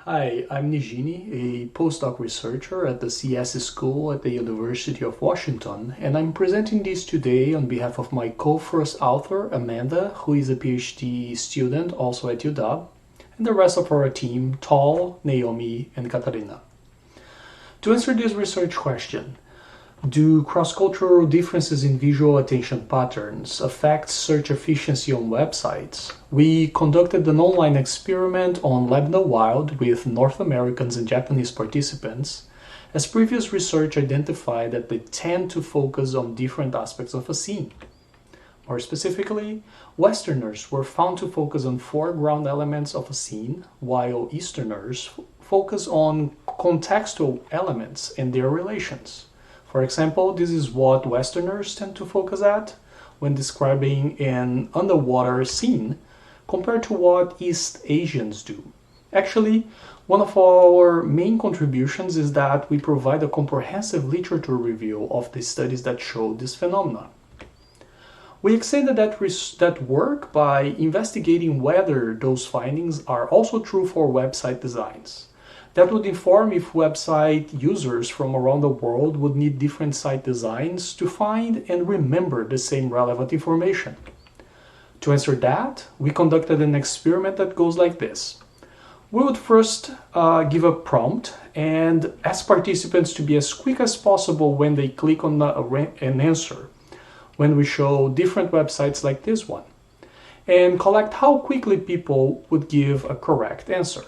Hi, I'm Nigini, a postdoc researcher at the CS School at the University of Washington, and I'm presenting this today on behalf of my co-first author, Amanda, who is a PhD student also at UW, and the rest of our team, Tal, Naomi, and Katharina. To answer this research question, do cross-cultural differences in visual attention patterns affect search efficiency on websites? We conducted an online experiment on Lebanon Wild with North Americans and Japanese participants, as previous research identified that they tend to focus on different aspects of a scene. More specifically, Westerners were found to focus on foreground elements of a scene, while Easterners focus on contextual elements and their relations. For example, this is what Westerners tend to focus at when describing an underwater scene compared to what East Asians do. Actually, one of our main contributions is that we provide a comprehensive literature review of the studies that show this phenomenon. We extended that work by investigating whether those findings are also true for website designs. That would inform if website users from around the world would need different site designs to find and remember the same relevant information. To answer that, we conducted an experiment that goes like this. We would first give a prompt and ask participants to be as quick as possible when they click on an answer, when we show different websites like this one, and collect how quickly people would give a correct answer.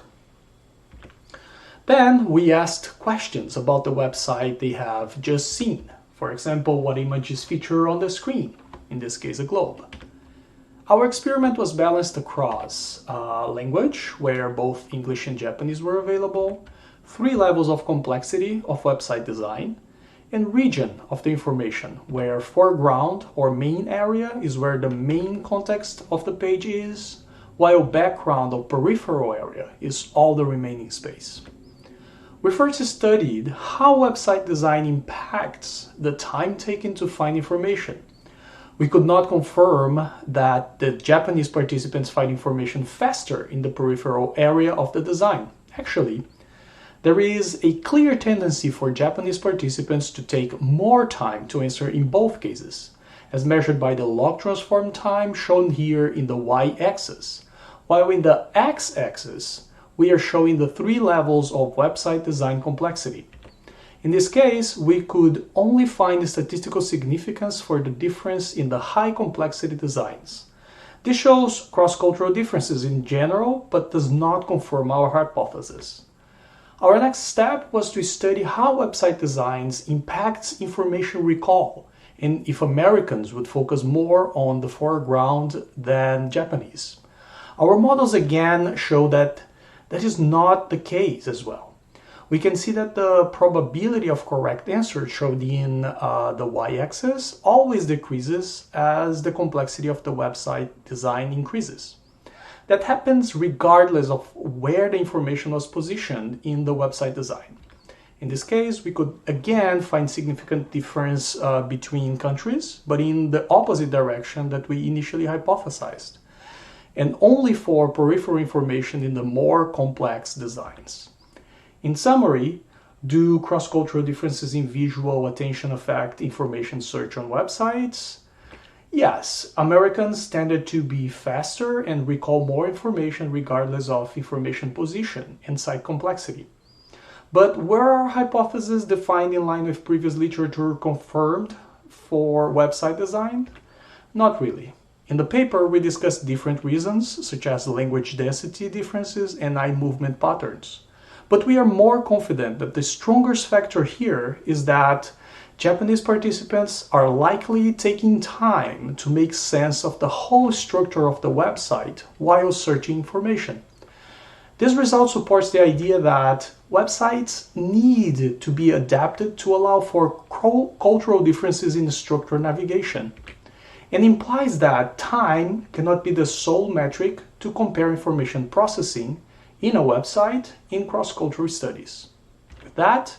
Then we asked questions about the website they have just seen. For example, what images feature on the screen, in this case a globe. Our experiment was balanced across language, where both English and Japanese were available, 3 levels of complexity of website design, and region of the information, where foreground or main area is where the main context of the page is, while background or peripheral area is all the remaining space. We first studied how website design impacts the time taken to find information. We could not confirm that the Japanese participants find information faster in the peripheral area of the design. Actually, there is a clear tendency for Japanese participants to take more time to answer in both cases, as measured by the log transform time shown here in the y-axis, while in the x-axis, we are showing the 3 levels of website design complexity. In this case, we could only find the statistical significance for the difference in the high complexity designs. This shows cross-cultural differences in general, but does not confirm our hypothesis. Our next step was to study how website designs impacts information recall, and if Americans would focus more on the foreground than Japanese. Our models again show that is not the case as well. We can see that the probability of correct answer shown in the y-axis always decreases as the complexity of the website design increases. That happens regardless of where the information was positioned in the website design. In this case, we could again find significant difference between countries, but in the opposite direction that we initially hypothesized, and only for peripheral information in the more complex designs. In summary, do cross-cultural differences in visual attention affect information search on websites? Yes, Americans tended to be faster and recall more information regardless of information position and site complexity. But were our hypotheses defined in line with previous literature confirmed for website design? Not really. In the paper, we discussed different reasons, such as language density differences and eye movement patterns. But we are more confident that the strongest factor here is that Japanese participants are likely taking time to make sense of the whole structure of the website while searching information. This result supports the idea that websites need to be adapted to allow for cultural differences in structural navigation, and implies that time cannot be the sole metric to compare information processing in a website in cross-cultural studies. With that,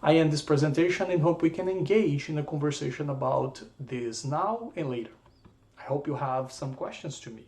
I end this presentation and hope we can engage in a conversation about this now and later. I hope you have some questions to me.